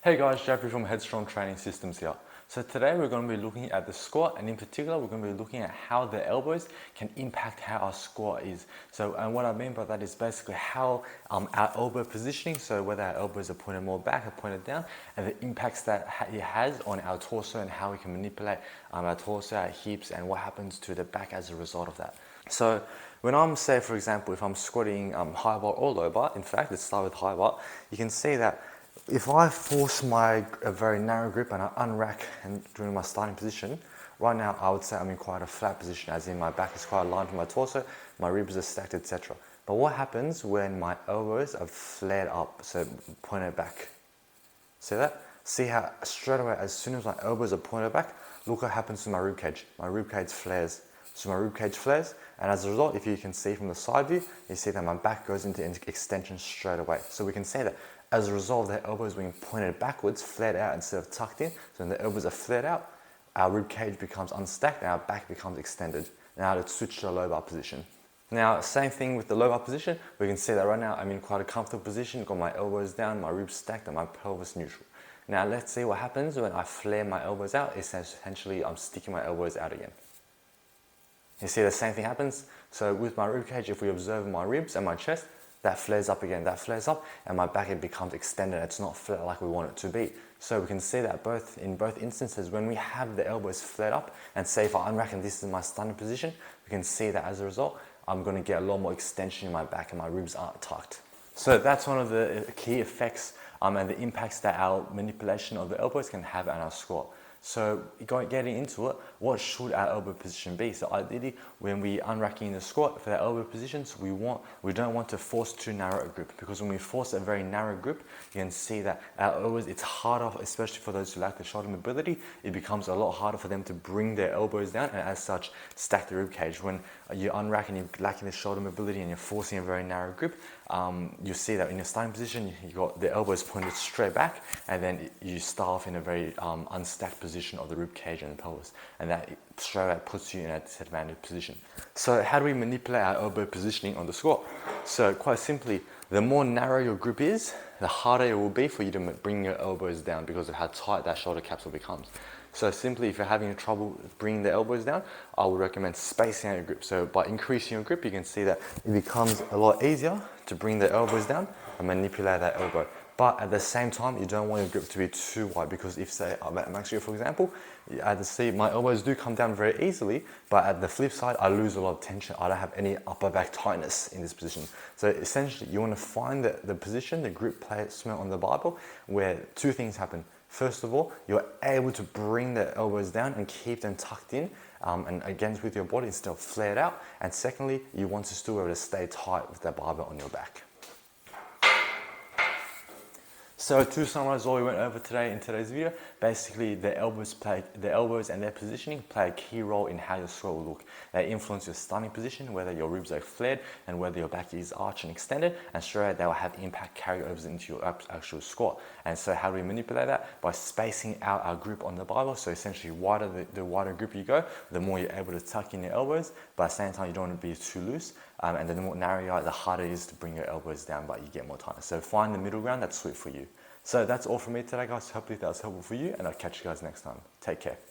Hey guys, Jeffrey from Headstrong Training Systems here. So today we're going to be looking at the squat, and in particular we're going to be looking at how the elbows can impact how our squat is. And what I mean by that is basically how our elbow positioning, so whether our elbows are pointed more back or pointed down, and the impacts that it has on our torso and how we can manipulate our torso, our hips, and what happens to the back as a result of that. So when I'm, say for example, if I'm squatting high bar or low bar, in fact let's start with high bar, you can see that if I force a very narrow grip and I unrack and during my starting position, right now I would say I'm in quite a flat position, as in my back is quite aligned to my torso, my ribs are stacked, etc. But what happens when my elbows are flared up, so pointed back? See that? See how straight away, as soon as my elbows are pointed back, look what happens to my rib cage. My rib cage flares. So my rib cage flares, and as a result, if you can see from the side view, you see that my back goes into extension straight away. So we can say that as a result of the elbows being pointed backwards, flared out instead of tucked in, so when the elbows are flared out, our rib cage becomes unstacked and our back becomes extended. Now let's switch to a low bar position. Now, same thing with the low bar position. We can see that right now I'm in quite a comfortable position, got my elbows down, my ribs stacked, and my pelvis neutral. Now let's see what happens when I flare my elbows out. Essentially, I'm sticking my elbows out again. You see the same thing happens. So with my rib cage, if we observe my ribs and my chest, that flares up again, that flares up, and my back, it becomes extended. It's not flat like we want it to be. So we can see that in both instances, when we have the elbows flared up, and say if I unrack and this is my standing position, we can see that as a result, I'm going to get a lot more extension in my back and my ribs aren't tucked. So that's one of the key effects and the impacts that our manipulation of the elbows can have on our squat. So getting into it, what should our elbow position be? So ideally, when we unracking in the squat for the elbow positions, we don't want to force too narrow a grip, because when we force a very narrow grip, you can see that our elbows, it's harder, especially for those who lack the shoulder mobility, it becomes a lot harder for them to bring their elbows down and as such stack the rib cage. When you unrack and you're lacking the shoulder mobility and you're forcing a very narrow grip, you see that in your starting position, you got the elbows pointed straight back, and then you start off in a very unstacked position of the rib cage and the pelvis, and that straight away puts you in a disadvantaged position. So how do we manipulate our elbow positioning on the squat? So quite simply, the more narrow your grip is, the harder it will be for you to bring your elbows down because of how tight that shoulder capsule becomes. So simply, if you're having trouble bringing the elbows down, I would recommend spacing out your grip. So by increasing your grip, you can see that it becomes a lot easier to bring the elbows down and manipulate that elbow. But at the same time, you don't want your grip to be too wide, because if, say, at max grip, for example, as you see, my elbows do come down very easily, but at the flip side, I lose a lot of tension. I don't have any upper back tightness in this position. So essentially, you want to find the position, the grip placement on the barbell, where two things happen. First of all, you're able to bring the elbows down and keep them tucked in and against with your body instead of flared out. And secondly, you want to still be able to stay tight with the barbell on your back. So to summarize all we went over today in today's video, basically the elbows and their positioning play a key role in how your squat will look. They influence your starting position, whether your ribs are flared and whether your back is arched and extended, and straight away they will have impact carryovers into your actual squat. And so how do we manipulate that? By spacing out our grip on the barbell. So essentially, the wider grip you go, the more you're able to tuck in your elbows, but at the same time you don't want to be too loose. And then the more narrow you are, the harder it is to bring your elbows down, but you get more tightness. So find the middle ground that's sweet for you. So that's all from me today, guys. Hopefully that was helpful for you, and I'll catch you guys next time. Take care.